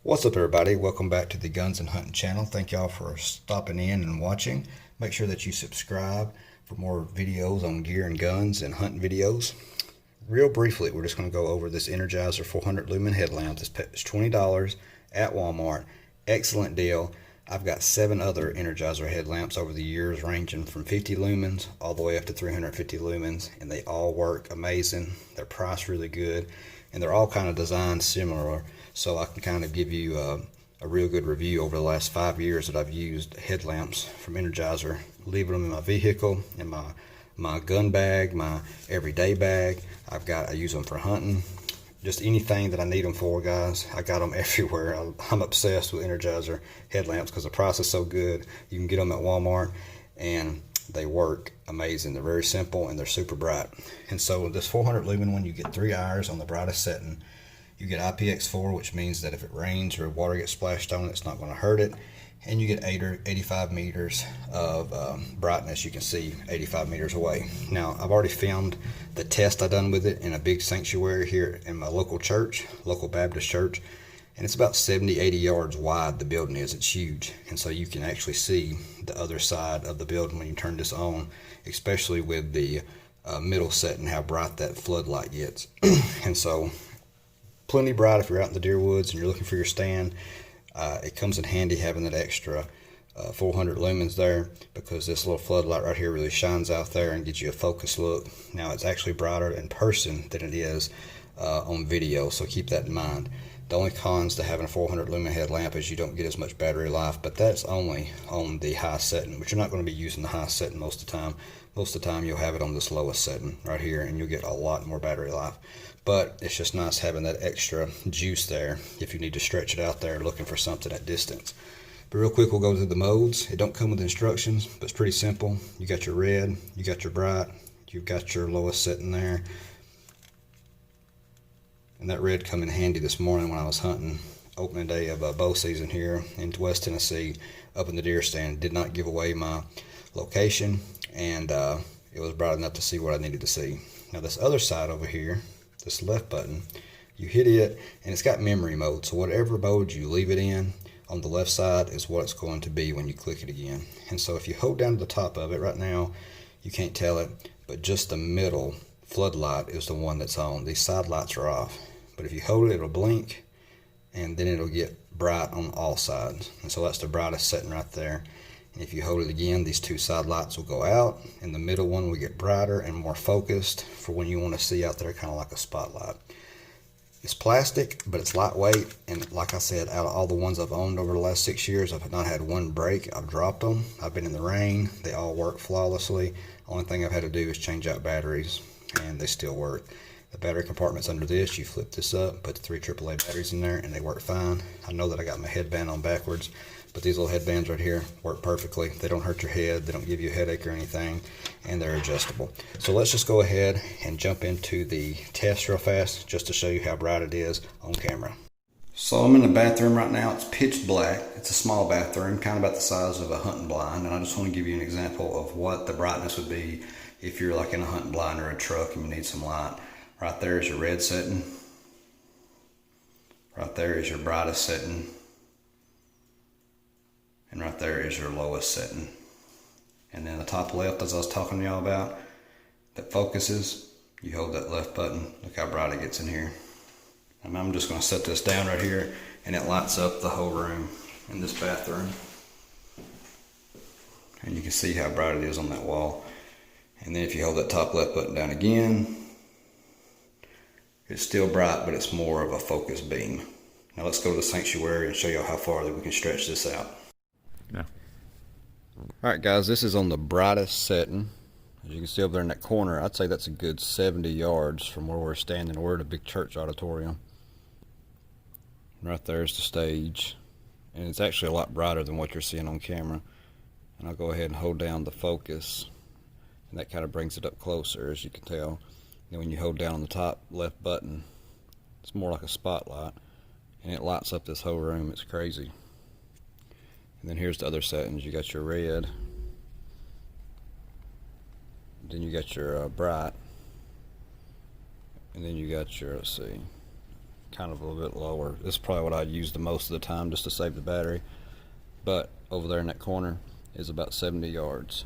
What's up, everybody? Welcome back to the Guns and Hunting channel. Thank y'all for stopping in and watching. Make sure that you subscribe for more videos on gear and guns and hunting videos. Real briefly, we're just going to go over this Energizer 400 lumen headlamp. This is $20 at Walmart. Excellent deal. I've got 7 other Energizer headlamps over the years, ranging from 50 lumens all the way up to 350 lumens, and they all work amazing. They're priced really good, and they're all kind of designed similar, so I can kind of give you a real good review over the last 5 years that I've used headlamps from Energizer, leaving them in my vehicle, in my gun bag, my everyday bag. I use them for hunting. Just anything that I need them for, guys. I got them everywhere. I'm obsessed with Energizer headlamps because the price is so good. You can get them at Walmart and they work amazing. They're very simple and they're super bright. And so this 400 lumen one, you get 3 hours on the brightest setting. You get IPX4, which means that if it rains or water gets splashed on it, it's not going to hurt it. And you get 85 meters of brightness. You can see 85 meters away. Now, I've already filmed the test I done with it in a big sanctuary here in my local church, local Baptist church, and it's about 70-80 yards wide. The building is. It's huge, and so you can actually see the other side of the building when you turn this on, especially with the middle setting, how bright that floodlight gets. And so, plenty bright if you're out in the deer woods and you're looking for your stand. It comes in handy having that extra 400 lumens there, because this little floodlight right here really shines out there and gives you a focus look. Now, it's actually brighter in person than it is on video, so keep that in mind. The only cons to having a 400 lumen headlamp is you don't get as much battery life, but that's only on the high setting, but you're not going to be using the high setting most of the time. Most of the time you'll have it on this lowest setting right here, and you'll get a lot more battery life. But it's just nice having that extra juice there if you need to stretch it out there looking for something at distance. But real quick, we'll go through the modes. It don't come with instructions, but it's pretty simple. You got your red, you got your bright, you've got your lowest setting there. And that red come in handy this morning when I was hunting, opening day of bow season here in West Tennessee, up in the deer stand. Did not give away my location, and it was bright enough to see what I needed to see. Now, this other side over here, this left button, you hit it and it's got memory mode, so whatever mode you leave it in on the left side is what it's going to be when you click it again. And so if you hold down to the top of it right now, you can't tell it, but just the middle floodlight is the one that's on. These side lights are off, but if you hold it, it'll blink and then it'll get bright on all sides. And so that's the brightest setting right there. And if you hold it again, these 2 side lights will go out, and the middle one will get brighter and more focused for when you want to see out there, kind of like a spotlight. It's plastic, but it's lightweight, and like I said, out of all the ones I've owned over the last 6 years, I've not had one break. I've dropped them. I've been in the rain. They all work flawlessly. Only thing I've had to do is change out batteries, and they still work. The battery compartment's under this. You flip this up, put the 3 AAA batteries in there, and they work fine. I know that I got my headband on backwards, but these little headbands right here work perfectly. They don't hurt your head. They don't give you a headache or anything, and they're adjustable. So let's just go ahead and jump into the test real fast, just to show you how bright it is on camera. So I'm in the bathroom right now. It's pitch black. It's a small bathroom, kind of about the size of a hunting blind, and I just want to give you an example of what the brightness would be if you're like in a hunting blind or a truck and you need some light. Right there is your red setting. Right there is your brightest setting. And right there is your lowest setting. And then the top left, as I was talking to y'all about, that focuses, you hold that left button. Look how bright it gets in here. And I'm just going to set this down right here, and it lights up the whole room in this bathroom. And you can see how bright it is on that wall. And then if you hold that top left button down again, it's still bright, but it's more of a focus beam. Now let's go to the sanctuary and show you how far that we can stretch this out. Yeah. Alright guys, this is on the brightest setting. As you can see over there in that corner, I'd say that's a good 70 yards from where we're standing. We're at a big church auditorium. Right there's the stage. And it's actually a lot brighter than what you're seeing on camera. And I'll go ahead and hold down the focus. And that kind of brings it up closer, as you can tell. And when you hold down on the top left button, it's more like a spotlight. And it lights up this whole room. It's crazy. And then here's the other settings. You got your red, then you got your bright, and then you got your, let's see, kind of a little bit lower. This is probably what I'd use the most of the time just to save the battery. But over there in that corner is about 70 yards.